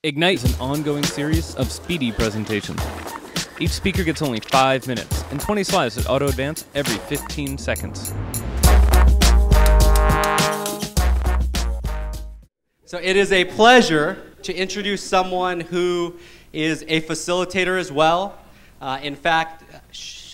Ignite is an ongoing series of speedy presentations. Each speaker gets only 5 minutes and 20 slides that auto-advance every 15 seconds. So it is a pleasure to introduce someone who is a facilitator as well. In fact,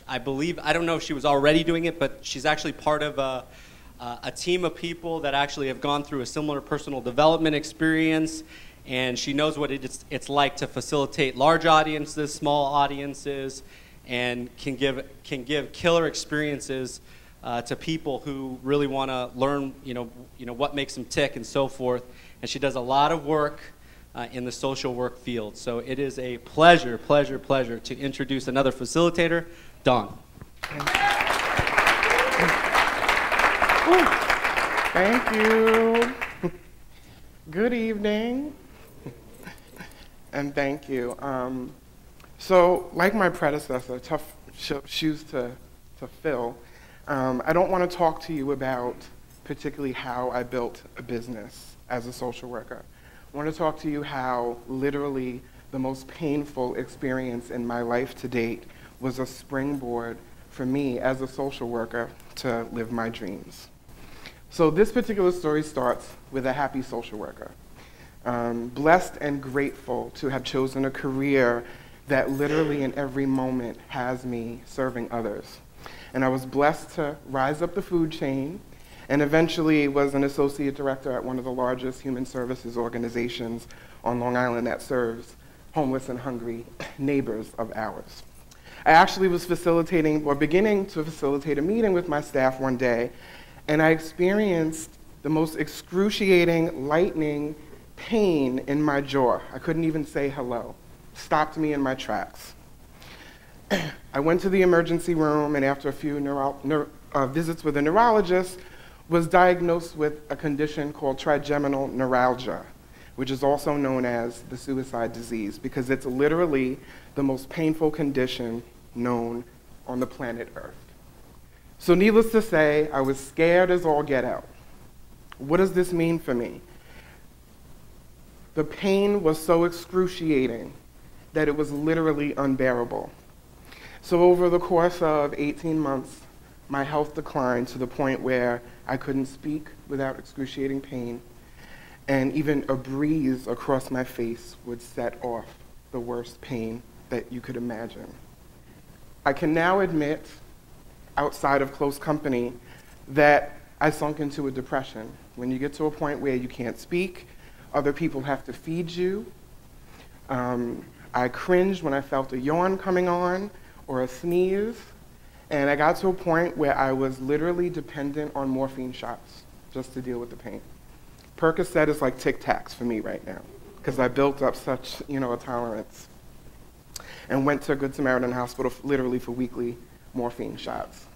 I don't know if she was already doing it, but she's actually part of a team of people that actually have gone through a similar personal development experience, and she knows what it's like to facilitate large audiences, small audiences, and can give killer experiences to people who really want to learn, what makes them tick and so forth. And she does a lot of work in the social work field. So it is a pleasure to introduce another facilitator, Dawn. Thank you. Good evening. And thank you. So, like my predecessor, tough shoes to fill, I don't want to talk to you about particularly how I built a business as a social worker. I want to talk to you how literally the most painful experience in my life to date was a springboard for me as a social worker to live my dreams. So this particular story starts with a happy social worker. Blessed and grateful to have chosen a career that literally in every moment has me serving others. And I was blessed to rise up the food chain and eventually was an associate director at one of the largest human services organizations on Long Island that serves homeless and hungry neighbors of ours. I actually was beginning to facilitate a meeting with my staff one day, and I experienced the most excruciating, lightning pain in my jaw. I couldn't even say hello. Stopped me in my tracks. I went to the emergency room, and after a few visits with a neurologist, was diagnosed with a condition called trigeminal neuralgia, which is also known as the suicide disease, because it's literally the most painful condition known on the planet Earth. So needless to say, I was scared as all get out. What does this mean for me? The pain was so excruciating that it was literally unbearable. So over the course of 18 months, my health declined to the point where I couldn't speak without excruciating pain, and even a breeze across my face would set off the worst pain that you could imagine. I can now admit, outside of close company, that I sunk into a depression. When you get to a point where you can't speak, other people have to feed you. I cringed when I felt a yawn coming on or a sneeze. And I got to a point where I was literally dependent on morphine shots just to deal with the pain. Percocet is like Tic Tacs for me right now, because I built up such, a tolerance. And went to Good Samaritan Hospital literally for weekly morphine shots.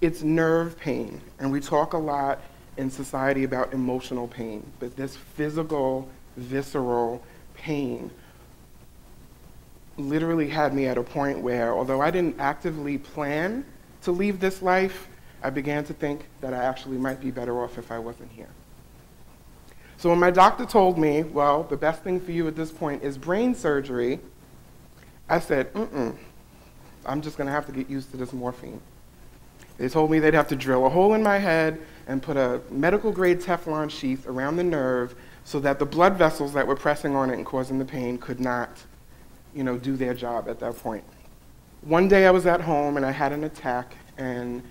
It's nerve pain, and we talk a lot in society about emotional pain, but this physical, visceral pain literally had me at a point where, although I didn't actively plan to leave this life, I began to think that I actually might be better off if I wasn't here. So when my doctor told me, well, the best thing for you at this point is brain surgery, I said, I'm just gonna have to get used to this morphine. They told me they'd have to drill a hole in my head and put a medical-grade Teflon sheath around the nerve so that the blood vessels that were pressing on it and causing the pain could not do their job at that point. One day I was at home and I had an attack and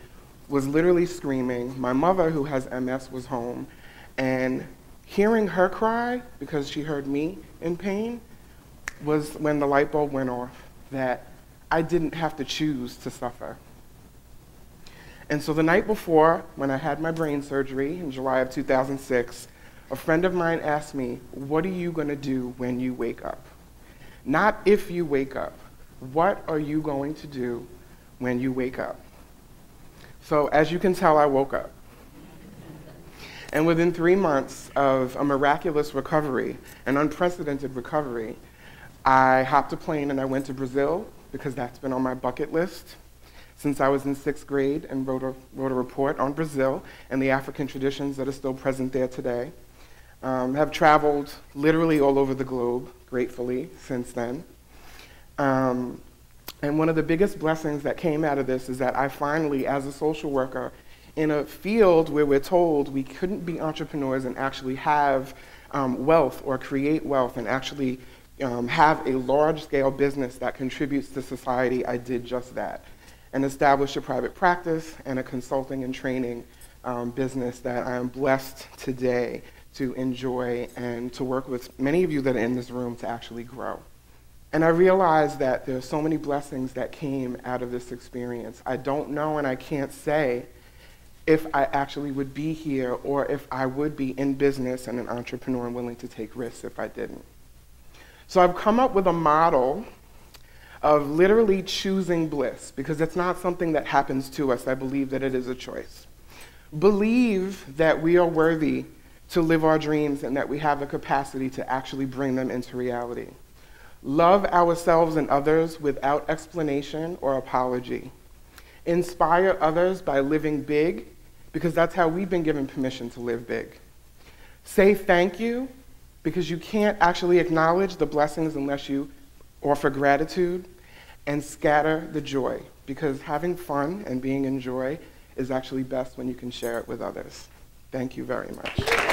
was literally screaming. My mother, who has MS, was home, and hearing her cry because she heard me in pain was when the light bulb went off that I didn't have to choose to suffer. And so the night before, when I had my brain surgery in July of 2006, a friend of mine asked me, what are you going to do when you wake up? Not if you wake up. What are you going to do when you wake up? So as you can tell, I woke up. And within 3 months of a miraculous recovery, an unprecedented recovery, I hopped a plane and I went to Brazil, because that's been on my bucket list since I was in 6th grade, and wrote a report on Brazil and the African traditions that are still present there today. Have traveled literally all over the globe, gratefully, since then. And one of the biggest blessings that came out of this is that I finally, as a social worker, in a field where we're told we couldn't be entrepreneurs and actually have wealth or create wealth and actually have a large-scale business that contributes to society, I did just that and established a private practice and a consulting and training business that I am blessed today to enjoy and to work with many of you that are in this room to actually grow. And I realized that there are so many blessings that came out of this experience. I don't know and I can't say if I actually would be here or if I would be in business and an entrepreneur and willing to take risks if I didn't. So I've come up with a model of literally choosing bliss, because it's not something that happens to us. I believe that it is a choice. Believe that we are worthy to live our dreams and that we have the capacity to actually bring them into reality. Love ourselves and others without explanation or apology. Inspire others by living big, because that's how we've been given permission to live big. Say thank you, because you can't actually acknowledge the blessings unless you offer gratitude. And scatter the joy, because having fun and being in joy is actually best when you can share it with others. Thank you very much.